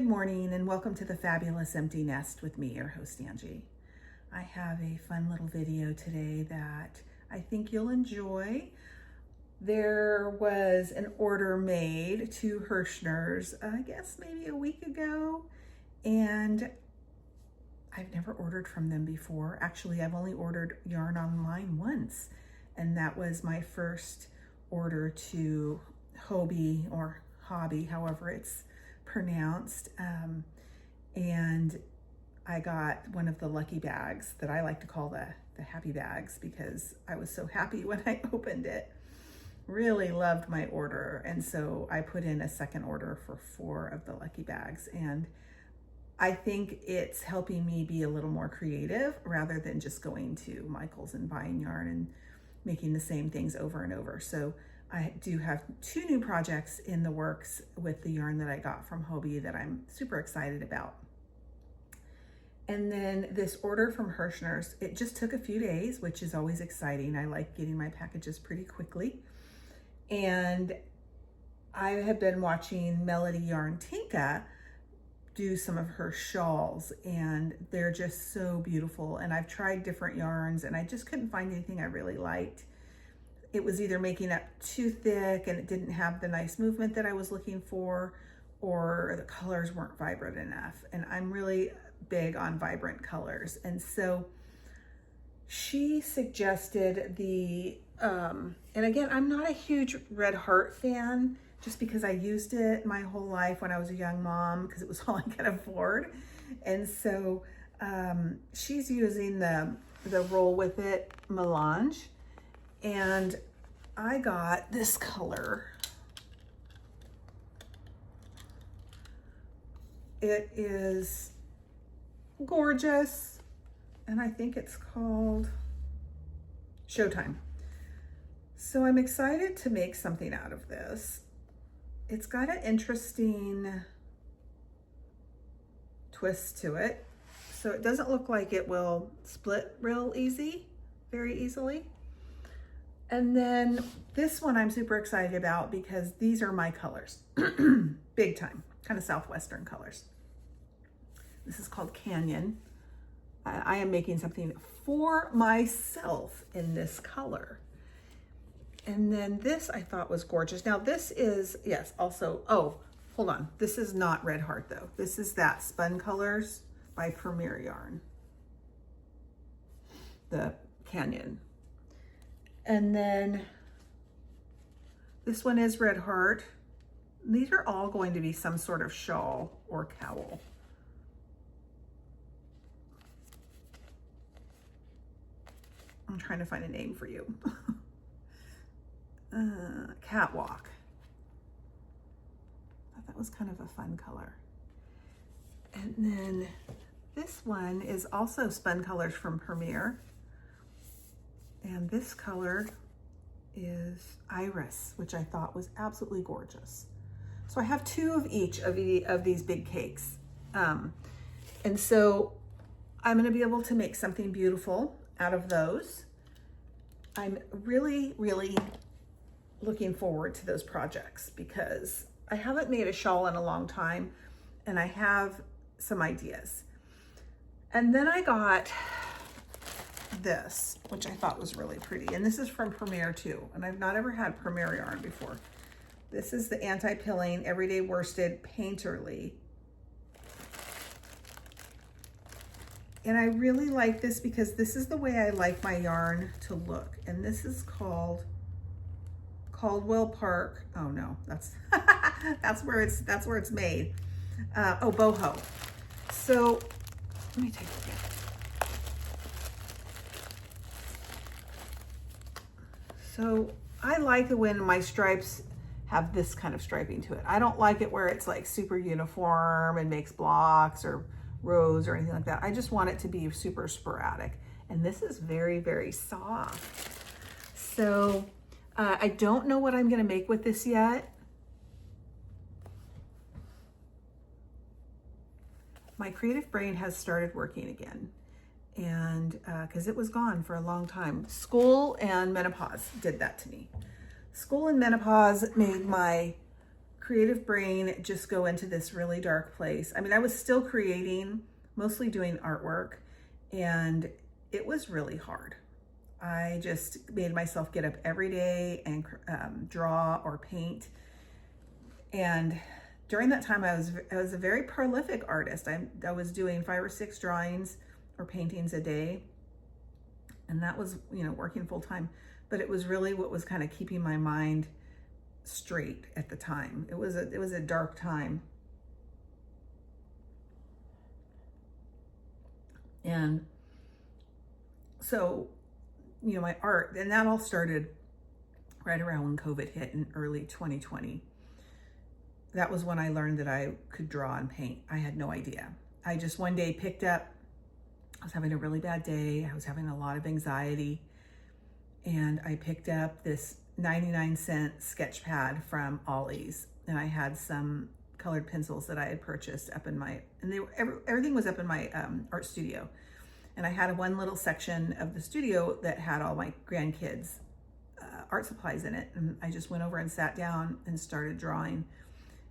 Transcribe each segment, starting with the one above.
morning and welcome to the Fabulous Empty Nest with me, your host Angie. I have a fun little video today that I think you'll enjoy. There was an order made to Hirschner's, I guess maybe a week ago, and I've never ordered from them before. Actually, I've only ordered yarn online once, and that was my first order to Hobby or Hobby, however it's pronounced, and I got one of the lucky bags that I like to call the happy bags because I was so happy when I opened it. Really loved my order, and so I put in a second order for 4 of the lucky bags, and I think it's helping me be a little more creative rather than just going to Michael's and buying yarn and making the same things over and over. So I do have 2 new projects in the works with the yarn that I got from Hobby that I'm super excited about. And then this order from Hirschner's, it just took a few days, which is always exciting. I like getting my packages pretty quickly. And I have been watching Melody Yarn Tinka do some of her shawls, and they're just so beautiful. And I've tried different yarns and I just couldn't find anything I really liked. It was either making up too thick and it didn't have the nice movement that I was looking for, or the colors weren't vibrant enough. And I'm really big on vibrant colors. And so she suggested the, and again, I'm not a huge Red Heart fan just because I used it my whole life when I was a young mom because it was all I could afford. And so she's using the Roll With It Melange. And I got this color. It is gorgeous, and I think it's called Showtime. So I'm excited to make something out of this. It's got an interesting twist to it. So it doesn't look like it will split very easily. And then this one I'm super excited about because these are my colors, big time, kind of Southwestern colors. This is called Canyon. I am making something for myself in this color. And then this I thought was gorgeous. Now this is, yes, also, oh, hold on. This is not Red Heart though. This is that Spun Colors by Premier Yarn, the Canyon. And then this one is Red Heart. These are all going to be some sort of shawl or cowl. I'm trying to find a name for you. Catwalk. I thought that was kind of a fun color. And then this one is also Spun Colors from Premier. And this color is Iris, which I thought was absolutely gorgeous. So I have 2 of each of these big cakes. And so I'm gonna be able to make something beautiful out of those. I'm really, really looking forward to those projects because I haven't made a shawl in a long time and I have some ideas. And then I got this, which I thought was really pretty. And this is from Premier too. And I've not ever had Premier yarn before. This is the Anti-Pilling Everyday Worsted Painterly. And I really like this because this is the way I like my yarn to look. And this is called Caldwell Park. Oh no, that's that's where it's made. Oh, boho. So let me take a look. So I like it when my stripes have this kind of striping to it. I don't like it where it's like super uniform and makes blocks or rows or anything like that. I just want it to be super sporadic. And this is very, very soft. So I don't know what I'm gonna make with this yet. My creative brain has started working again. And because it was gone for a long time. School and menopause did that to me. School and menopause made my creative brain just go into this really dark place. I mean, I was still creating, mostly doing artwork, and it was really hard. I just made myself get up every day and draw or paint. And during that time, I was a very prolific artist. I was doing 5 or 6 drawings or paintings a day, and that was, you know, working full time. But it was really what was kind of keeping my mind straight at the time. It was a dark time. And so, you know, my art, and that all started right around when COVID hit in early 2020. That was when I learned that I could draw and paint. I had no idea. I just one day picked up, I was having a really bad day. I was having a lot of anxiety. And I picked up this 99-cent sketch pad from Ollie's, and I had some colored pencils that I had purchased up in my, and they were, everything was up in my art studio. And I had one little section of the studio that had all my grandkids' art supplies in it. And I just went over and sat down and started drawing.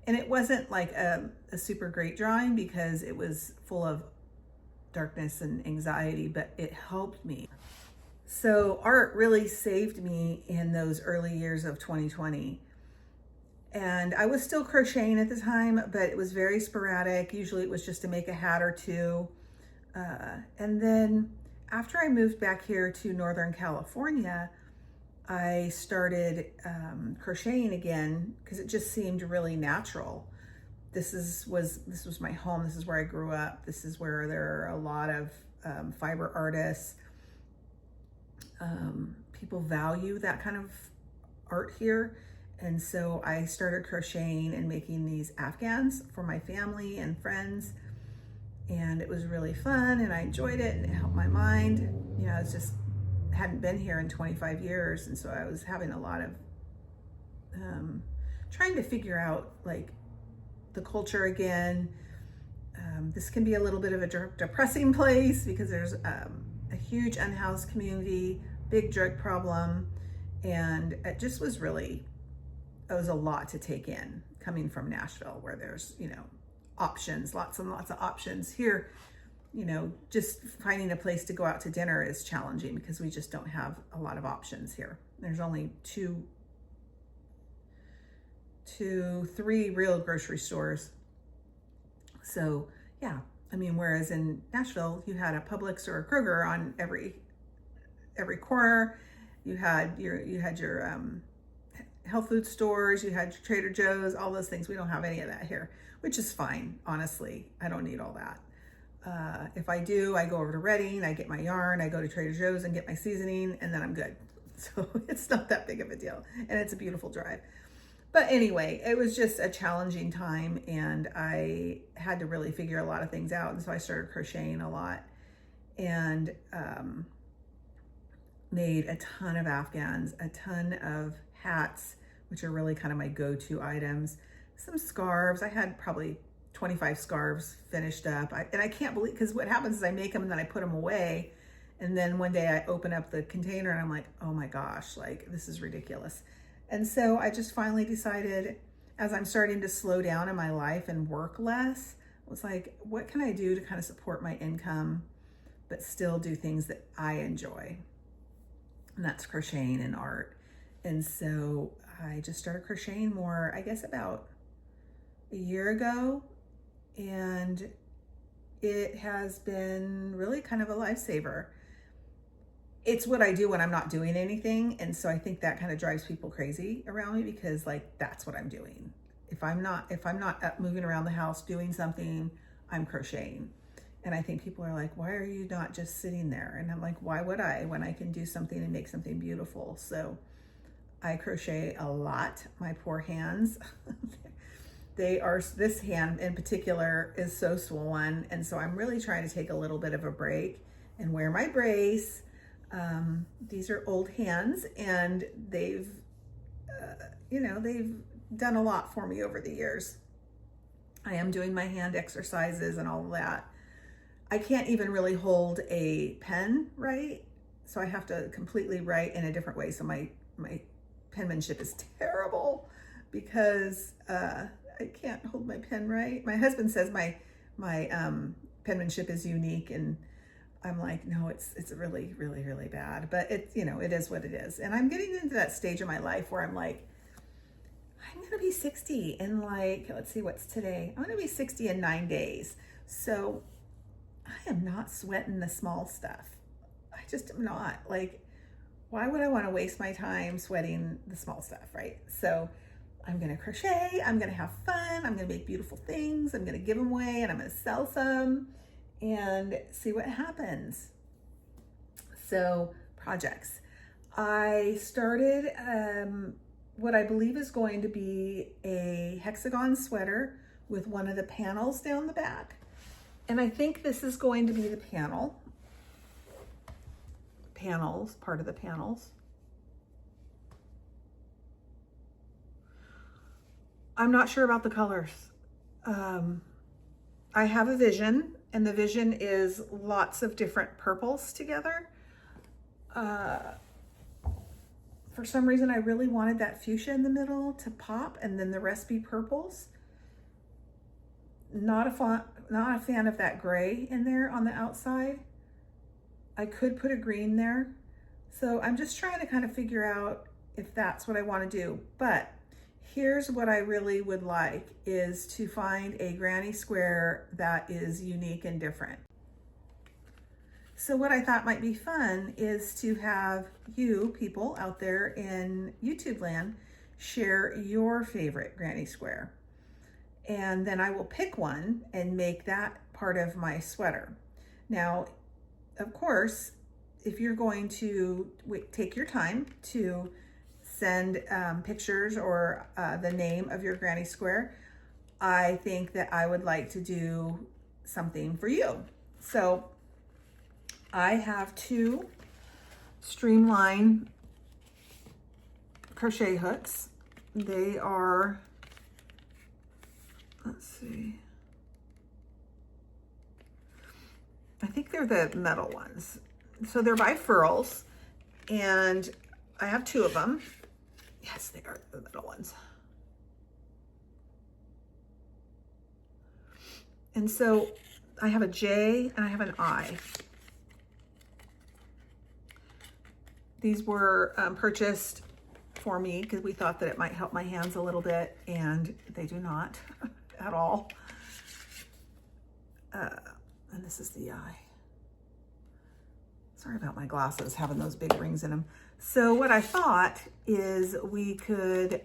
And it wasn't like a super great drawing because it was full of darkness and anxiety, but it helped me. So art really saved me in those early years of 2020. And I was still crocheting at the time, but it was very sporadic. Usually it was just to make a hat or two. And then after I moved back here to Northern California, I started crocheting again because it just seemed really natural. This was my home. This is where I grew up. This is where there are a lot of fiber artists. People value that kind of art here. And so I started crocheting and making these Afghans for my family and friends. And it was really fun and I enjoyed it and it helped my mind. You know, it's just hadn't been here in 25 years. And so I was having a lot of trying to figure out like the culture again. This can be a little bit of a depressing place because there's a huge unhoused community, big drug problem. And it just was really, it was a lot to take in coming from Nashville where there's, you know, options, lots and lots of options. Here, you know, just finding a place to go out to dinner is challenging because we just don't have a lot of options here. There's only three real grocery stores. So yeah, I mean, whereas in Nashville, you had a Publix or a Kroger on every corner. You had your health food stores, you had Trader Joe's, all those things. We don't have any of that here, which is fine. Honestly, I don't need all that. If I do, I go over to Redding, I get my yarn, I go to Trader Joe's and get my seasoning, and then I'm good. So it's not that big of a deal. And it's a beautiful drive. But anyway, it was just a challenging time and I had to really figure a lot of things out. And so I started crocheting a lot and made a ton of Afghans, a ton of hats, which are really kind of my go-to items. Some scarves. I had probably 25 scarves finished up. And I can't believe, because what happens is I make them and then I put them away. And then one day I open up the container and I'm like, oh my gosh, like this is ridiculous. And so I just finally decided, as I'm starting to slow down in my life and work less, I was like, what can I do to kind of support my income, but still do things that I enjoy? And that's crocheting and art. And so I just started crocheting more, I guess about a year ago. And it has been really kind of a lifesaver. It's what I do when I'm not doing anything. And so I think that kind of drives people crazy around me because like, that's what I'm doing. If I'm not up moving around the house doing something, I'm crocheting. And I think people are like, why are you not just sitting there? And I'm like, why would I when I can do something and make something beautiful? So I crochet a lot. My poor hands, this hand in particular is so swollen. And so I'm really trying to take a little bit of a break and wear my brace. These are old hands and they've done a lot for me over the years. I am doing my hand exercises and all of that. I can't even really hold a pen right. So I have to completely write in a different way. So my penmanship is terrible because I can't hold my pen right. My husband says my penmanship is unique, and I'm like, no, it's really, really, really bad. But it's, you know, it is what it is. And I'm getting into that stage of my life where I'm like, I'm gonna be 60 in like, let's see, what's today? I'm gonna be 60 in 9 days. So I am not sweating the small stuff. I just am not. Like, why would I want to waste my time sweating the small stuff, right? So I'm gonna crochet, I'm gonna have fun, I'm gonna make beautiful things, I'm gonna give them away, and I'm gonna sell some and see what happens. So projects. I started what I believe is going to be a hexagon sweater with one of the panels down the back. And I think this is going to be the part of the panels. I'm not sure about the colors. I have a vision, and the vision is lots of different purples together. For some reason, I really wanted that fuchsia in the middle to pop, and then the rest be purples. Not a fan of that gray in there on the outside. I could put a green there. So I'm just trying to kind of figure out if that's what I want to do. But here's what I really would like, is to find a granny square that is unique and different. So what I thought might be fun is to have you people out there in YouTube land share your favorite granny square. And then I will pick one and make that part of my sweater. Now, of course, if you're going to take your time to send pictures or the name of your granny square, I think that I would like to do something for you. So I have 2 Streamline crochet hooks. They are, let's see, I think they're the metal ones. So they're by Furls, and I have 2 of them. Yes, they are the metal ones. And so I have a J and I have an I. These were purchased for me because we thought that it might help my hands a little bit, and they do not at all. And this is the I. Sorry about my glasses having those big rings in them. So what I thought is we could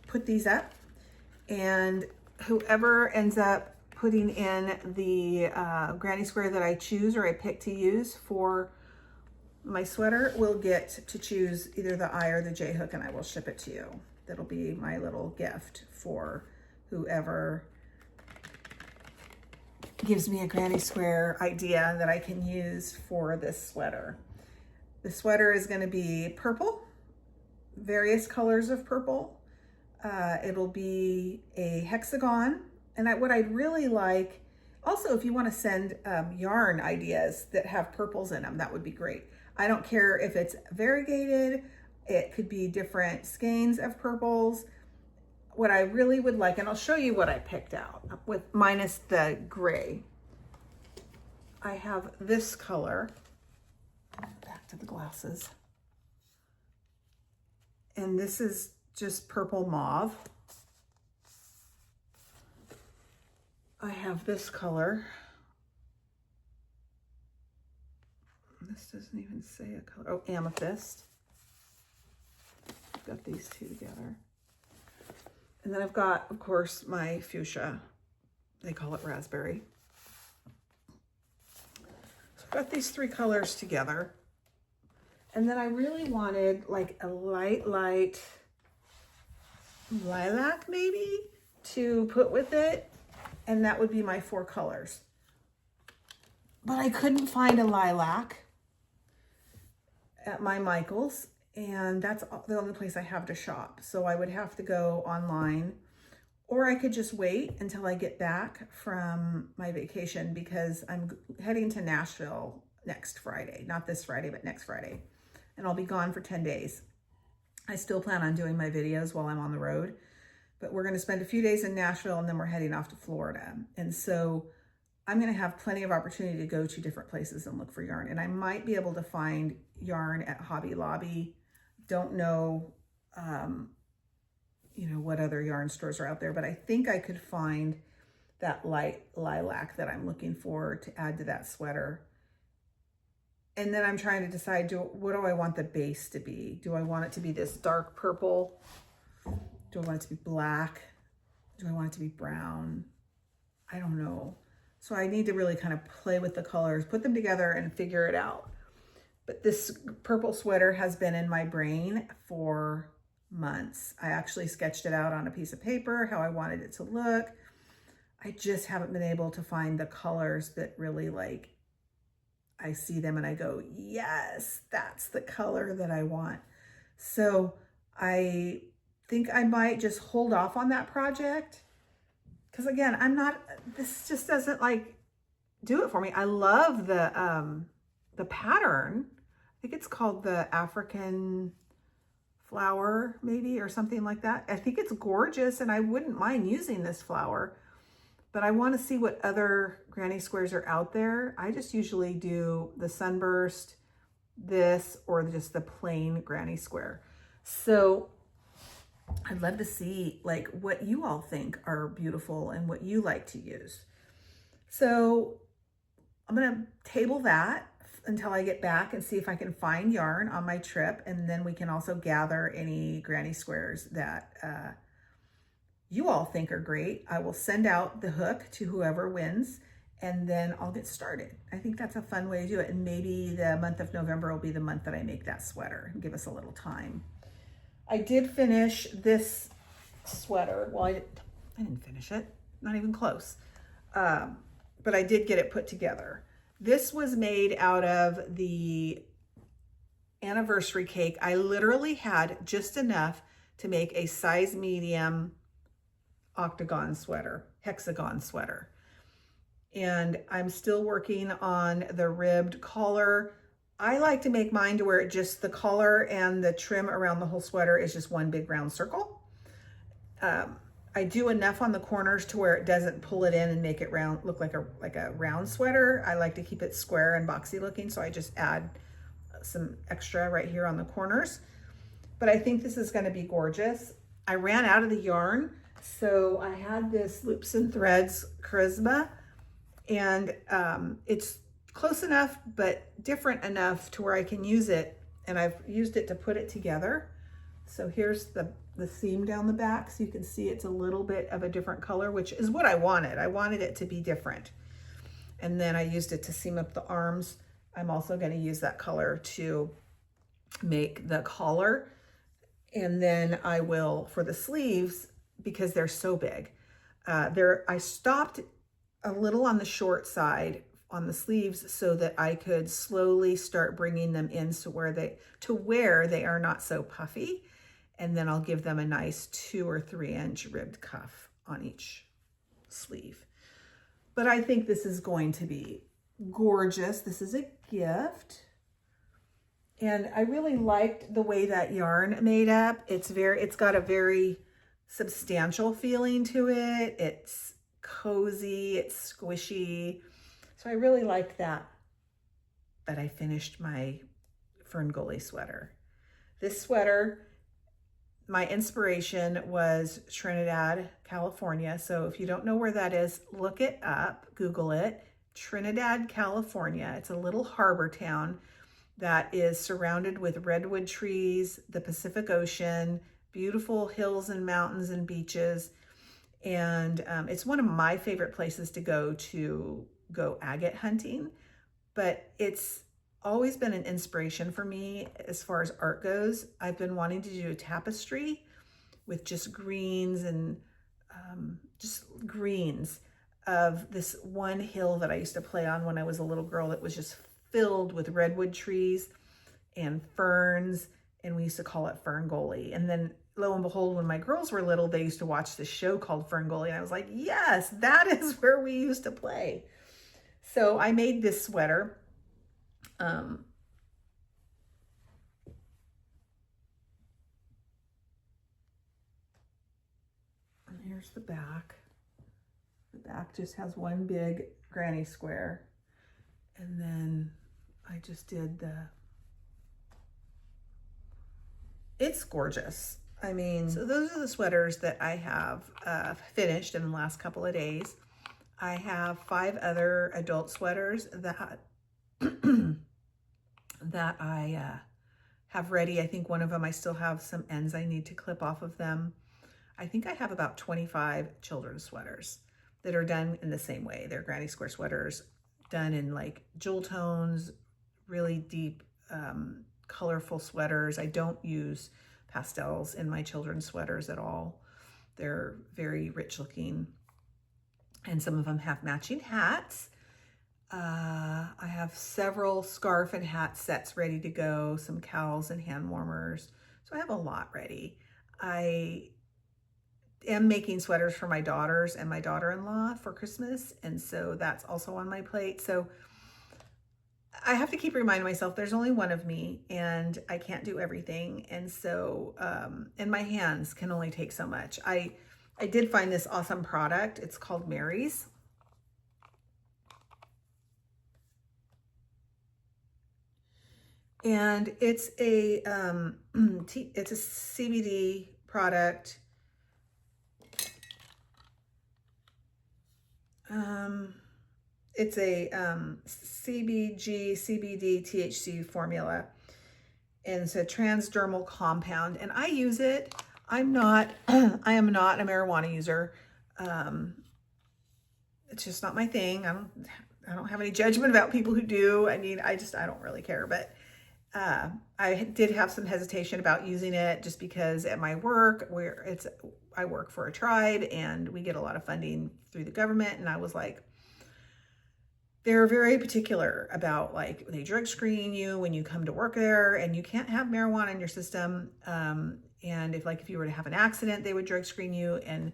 put these up, and whoever ends up putting in the granny square that I choose or I pick to use for my sweater will get to choose either the I or the J hook, and I will ship it to you. That'll be my little gift for whoever gives me a granny square idea that I can use for this sweater. The sweater is going to be purple, various colors of purple. It'll be a hexagon. And what I'd really like, also if you want to send yarn ideas that have purples in them, that would be great. I don't care if it's variegated, it could be different skeins of purples. What I really would like, and I'll show you what I picked out with minus the gray. I have this color, back to the glasses. And this is just purple mauve. I have this color. This doesn't even say a color. Oh, amethyst. I've got these 2 together. And then I've got, of course, my fuchsia. They call it raspberry. So I've got these 3 colors together. And then I really wanted like a light lilac maybe to put with it. And that would be my 4 colors. But I couldn't find a lilac at my Michael's, and that's the only place I have to shop. So I would have to go online, or I could just wait until I get back from my vacation, because I'm heading to Nashville next Friday, not this Friday, but next Friday. And I'll be gone for 10 days. I still plan on doing my videos while I'm on the road, but we're going to spend a few days in Nashville and then we're heading off to Florida. And so I'm going to have plenty of opportunity to go to different places and look for yarn. And I might be able to find yarn at Hobby Lobby. Don't know, you know, what other yarn stores are out there, but I think I could find that light lilac that I'm looking for to add to that sweater. And then I'm trying to decide, what do I want the base to be? Do I want it to be this dark purple? Do I want it to be black? Do I want it to be brown? I don't know. So I need to really kind of play with the colors, put them together and figure it out. But this purple sweater has been in my brain for months. I actually sketched it out on a piece of paper, how I wanted it to look. I just haven't been able to find the colors that really, like, I see them and I go, yes, that's the color that I want. So I think I might just hold off on that project. Because again, this just doesn't like do it for me. I love the pattern. I think it's called the African flower maybe, or something like that. I think it's gorgeous and I wouldn't mind using this flower, but I want to see what other granny squares are out there. I just usually do the sunburst, this, or just the plain granny square. So I'd love to see like what you all think are beautiful and what you like to use. So I'm going to table that until I get back and see if I can find yarn on my trip. And then we can also gather any granny squares that you all think are great. I will send out the hook to whoever wins and then I'll get started. I think that's a fun way to do it. And maybe the month of November will be the month that I make that sweater and give us a little time. I did finish this sweater. Well, I didn't finish it, not even close. But I did get it put together. This was made out of the anniversary cake. I literally had just enough to make a size medium octagon sweater, hexagon sweater. And I'm still working on the ribbed collar. I like to make mine to where it just the collar and the trim around the whole sweater is just one big round circle. I do enough on the corners to where it doesn't pull it in and make it round, look like a round sweater. I like to keep it square and boxy looking, so I just add some extra right here on the corners. But I think this is going to be gorgeous. I ran out of the yarn, so I had this Loops and Threads Charisma, and it's close enough but different enough to where I can use it, and I've used it to put it together. So here's the seam down the back, so you can see it's a little bit of a different color, which is what I wanted. I wanted it to be different. And then I used it to seam up the arms. I'm also going to use that color to make the collar. And then I will, for the sleeves, because they're so big, I stopped a little on the short side on the sleeves so that I could slowly start bringing them in to where they are not so puffy. And then I'll give them a nice 2 or 3 inch ribbed cuff on each sleeve. But I think this is going to be gorgeous. This is a gift. And I really liked the way that yarn made up. It's got a very substantial feeling to it. It's cozy, it's squishy. So I really like that. But I finished my Ferngully sweater. This sweater, my inspiration was Trinidad, California. So if you don't know where that is, look it up, Google it. Trinidad, California. It's a little harbor town that is surrounded with redwood trees, the Pacific Ocean, beautiful hills and mountains and beaches. And it's one of my favorite places to go agate hunting, but it's always been an inspiration for me as far as art goes. I've been wanting to do a tapestry with just greens and just greens of this one hill that I used to play on when I was a little girl that was just filled with redwood trees and ferns, and we used to call it Ferngully. And then lo and behold, when my girls were little, they used to watch this show called Ferngully, and I was like, yes, that is where we used to play. So I made this sweater. here's the back. The back just has one big granny square. And then I just did it's gorgeous. I mean, so those are the sweaters that I have finished in the last couple of days. I have 5 other adult sweaters that that I have ready. I think one of them I still have some ends I need to clip off of them. I think I have about 25 children's sweaters that are done in the same way. They're granny square sweaters done in like jewel tones, really deep, colorful sweaters. I don't use pastels in my children's sweaters at all. They're very rich looking. And some of them have matching hats. I have several scarf and hat sets ready to go, some cowls and hand warmers. So I have a lot ready. I am making sweaters for my daughters and my daughter-in-law for Christmas. And so that's also on my plate. So I have to keep reminding myself there's only one of me and I can't do everything. And so, and my hands can only take so much. I did find this awesome product. It's called Mary's. And it's a it's a CBD product. It's a CBD, THC formula. And it's a transdermal compound. And I use it. I am not a marijuana user. It's just not my thing. I don't have any judgment about people who do. I mean, I don't really care. But I did have some hesitation about using it just because at my work, I work for a tribe and we get a lot of funding through the government. And I was like, they're very particular about, like, they drug screen you when you come to work there and you can't have marijuana in your system. And if you were to have an accident, they would drug screen you. And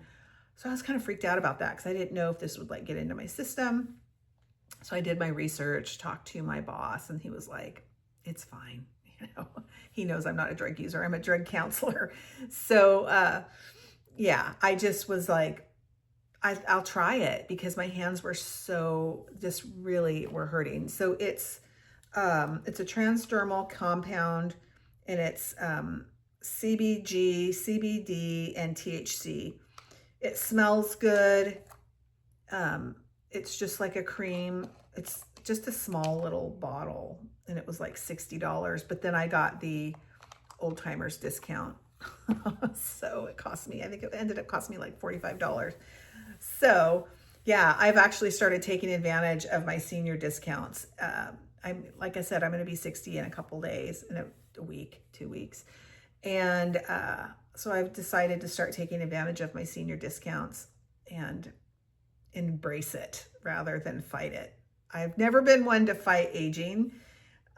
so I was kind of freaked out about that because I didn't know if this would like get into my system. So I did my research, talked to my boss, and he was like, it's fine. You know, he knows I'm not a drug user. I'm a drug counselor. So, yeah, I just was like, I'll try it because my hands were just really were hurting. So it's a transdermal compound and it's, CBG, CBD, and THC. It smells good. It's just like a cream. It's just a small little bottle and it was like $60, but then I got the old timers discount. So it cost me, I think it ended up costing me like $45. So yeah, I've actually started taking advantage of my senior discounts. Like I said, I'm going to be 60 in a couple days, in a week, 2 weeks. And so I've decided to start taking advantage of my senior discounts and embrace it rather than fight it. I've never been one to fight aging.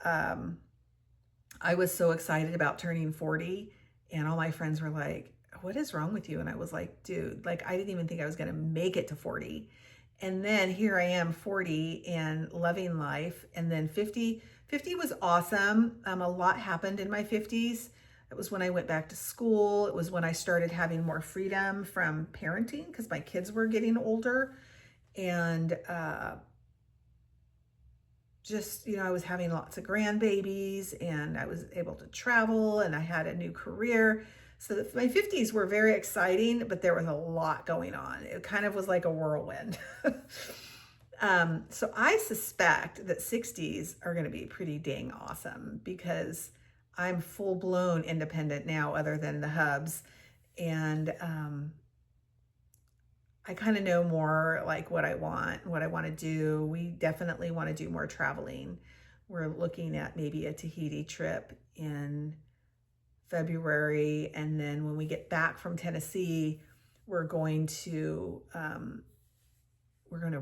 I was so excited about turning 40 and all my friends were like, what is wrong with you? And I was like, dude, like, I didn't even think I was going to make it to 40. And then here I am 40 and loving life. And then 50 was awesome. A lot happened in my 50s. It was when I went back to school. It was when I started having more freedom from parenting because my kids were getting older. And just, you know, I was having lots of grandbabies and I was able to travel and I had a new career. So my 50s were very exciting, but there was a lot going on. It kind of was like a whirlwind. So I suspect that 60s are going to be pretty dang awesome because I'm full-blown independent now other than the hubs. And I kind of know more like what I want to do. We definitely want to do more traveling. We're looking at maybe a Tahiti trip in February. And then when we get back from Tennessee, we're going to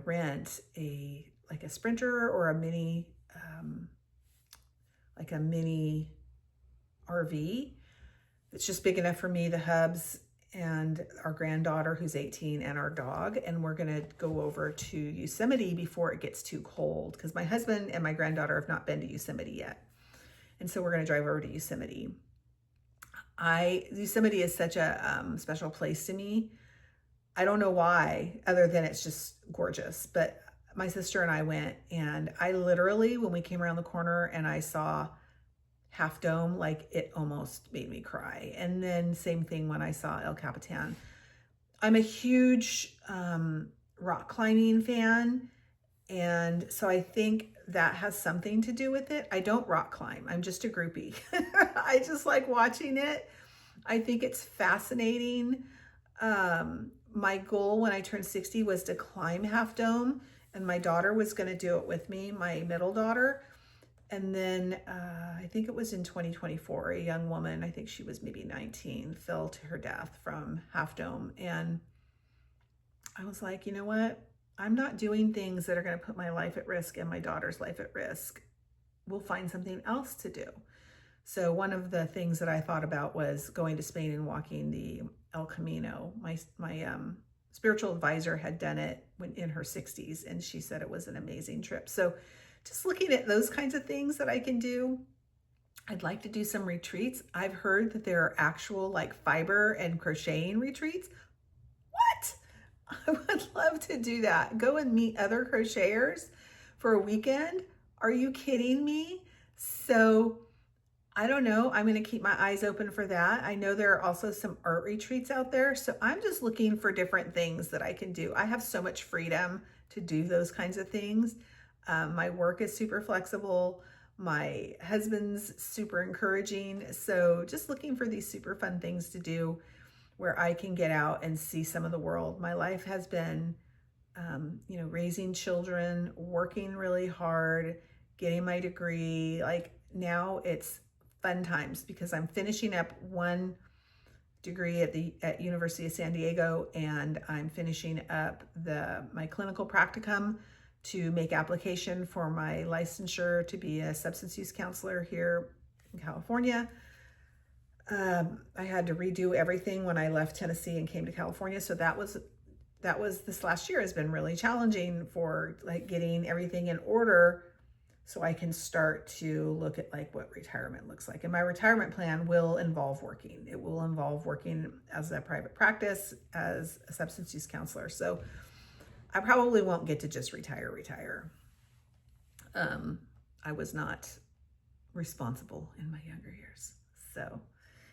rent a Sprinter or a mini, like a mini RV. It's just big enough for me, the hubs, and our granddaughter who's 18 and our dog. And we're going to go over to Yosemite before it gets too cold because my husband and my granddaughter have not been to Yosemite yet. And so we're going to drive over to Yosemite. Yosemite is such a special place to me. I don't know why, other than it's just gorgeous. But my sister and I went, and I literally, when we came around the corner and I saw Half Dome, like it almost made me cry. And then same thing when I saw El Capitan. I'm a huge rock climbing fan, and so I think that has something to do with it. I don't rock climb. I'm just a groupie. I just like watching it. I think it's fascinating. My goal when I turned 60 was to climb Half Dome, and my daughter was going to do it with me, my middle daughter. And then I think it was in 2024, a young woman, I think she was maybe 19, fell to her death from Half Dome. And I was like, you know what? I'm not doing things that are going to put my life at risk and my daughter's life at risk. We'll find something else to do. So one of the things that I thought about was going to Spain and walking the El Camino. My spiritual advisor had done it when in her 60s, and she said it was an amazing trip. So just looking at those kinds of things that I can do. I'd like to do some retreats. I've heard that there are actual like fiber and crocheting retreats. What? I would love to do that. Go and meet other crocheters for a weekend. Are you kidding me? So I don't know. I'm going to keep my eyes open for that. I know there are also some art retreats out there. So I'm just looking for different things that I can do. I have so much freedom to do those kinds of things. My work is super flexible. My husband's super encouraging. So just looking for these super fun things to do where I can get out and see some of the world. My life has been, raising children, working really hard, getting my degree. Like now it's fun times because I'm finishing up one degree at University of San Diego, and I'm finishing up my clinical practicum to make application for my licensure to be a substance use counselor here in California. I had to redo everything when I left Tennessee and came to California. So that was this last year has been really challenging for like getting everything in order so I can start to look at like what retirement looks like. And my retirement plan will involve working. It will involve working as a private practice as a substance use counselor. So I probably won't get to just retire. I was not responsible in my younger years. So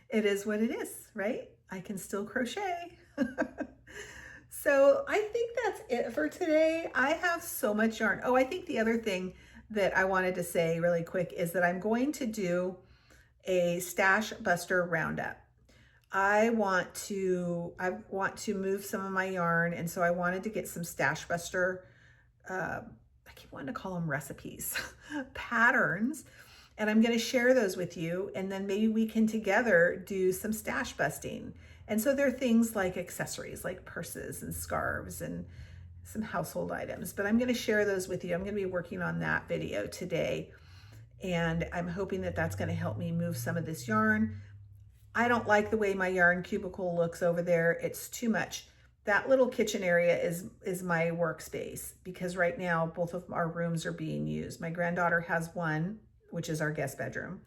it is what it is, right? I can still crochet. So I think that's it for today. I have so much yarn. Oh, I think the other thing that I wanted to say really quick is that I'm going to do a Stash Buster Roundup. I want to move some of my yarn, and so I wanted to get some Stash Buster, I keep wanting to call them recipes, patterns, and I'm going to share those with you, and then maybe we can together do some stash busting. And so there are things like accessories, like purses and scarves and some household items, but I'm going to share those with you. I'm going to be working on that video today, and I'm hoping that that's going to help me move some of this yarn. I don't like the way my yarn cubicle looks over there. It's too much. That little kitchen area is my workspace because right now both of our rooms are being used. My granddaughter has one, which is our guest bedroom.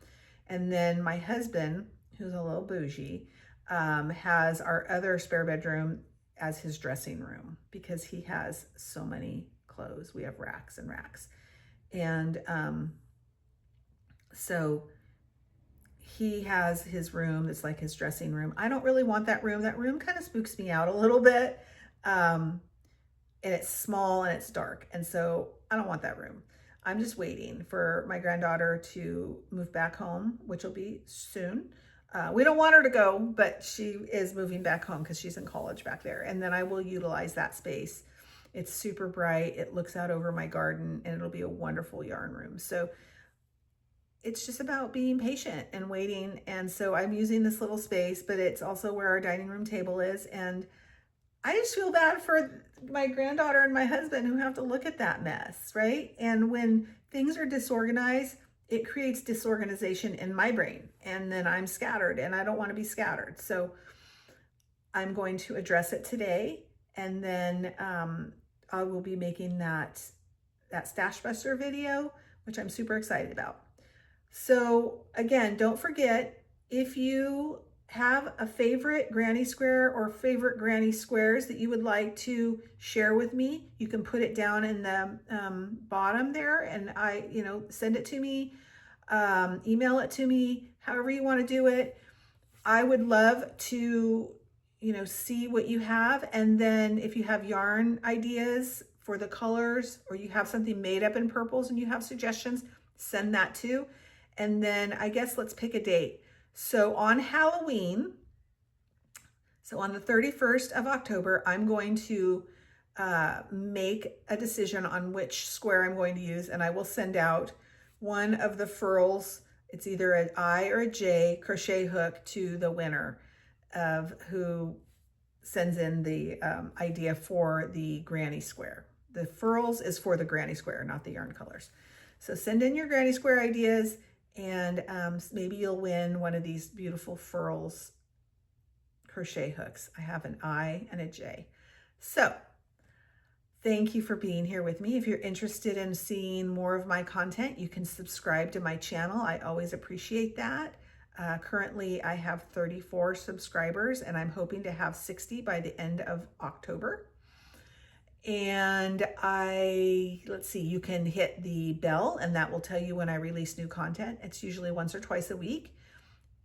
And then my husband, who's a little bougie, has our other spare bedroom as his dressing room because he has so many clothes. We have racks and racks. And so he has his room that's like his dressing room. I don't really want that room. That room kind of spooks me out a little bit. And it's small and it's dark. And so I don't want that room. I'm just waiting for my granddaughter to move back home, which will be soon. We don't want her to go, but she is moving back home because she's in college back there. And then I will utilize that space. It's super bright. It looks out over my garden, and it'll be a wonderful yarn room. So it's just about being patient and waiting. And so I'm using this little space, but it's also where our dining room table is. And I just feel bad for my granddaughter and my husband who have to look at that mess, right? And when things are disorganized, it creates disorganization in my brain, and then I'm scattered, and I don't want to be scattered. So I'm going to address it today, and then I will be making that Stash Buster video, which I'm super excited about. So again, don't forget, if you have a favorite granny square or favorite granny squares that you would like to share with me, you can put it down in the bottom there, and send it to me, email it to me, however you want to do it. I would love to, see what you have. And then if you have yarn ideas for the colors, or you have something made up in purples and you have suggestions, send that too. And then I guess let's pick a date. So on Halloween, so on the 31st of October, I'm going to make a decision on which square I'm going to use, and I will send out one of the Furls. It's either an I or a J crochet hook to the winner of who sends in the idea for the granny square. The Furls is for the granny square, not the yarn colors. So send in your granny square ideas, and maybe you'll win one of these beautiful Furls crochet hooks. I have an I and a J. So thank you for being here with me. If you're interested in seeing more of my content, you can subscribe to my channel. I always appreciate that. Currently, I have 34 subscribers, and I'm hoping to have 60 by the end of October. And let's see, you can hit the bell, and that will tell you when I release new content. It's usually once or twice a week.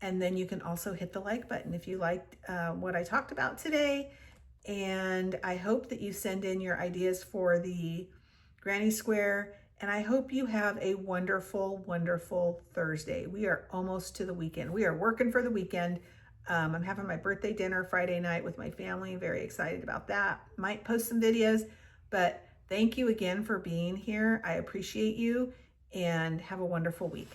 And then you can also hit the like button if you liked what I talked about today. And I hope that you send in your ideas for the granny square. And I hope you have a wonderful, wonderful Thursday. We are almost to the weekend. We are working for the weekend. I'm having my birthday dinner Friday night with my family. Very excited about that. Might post some videos, but thank you again for being here. I appreciate you, and have a wonderful week.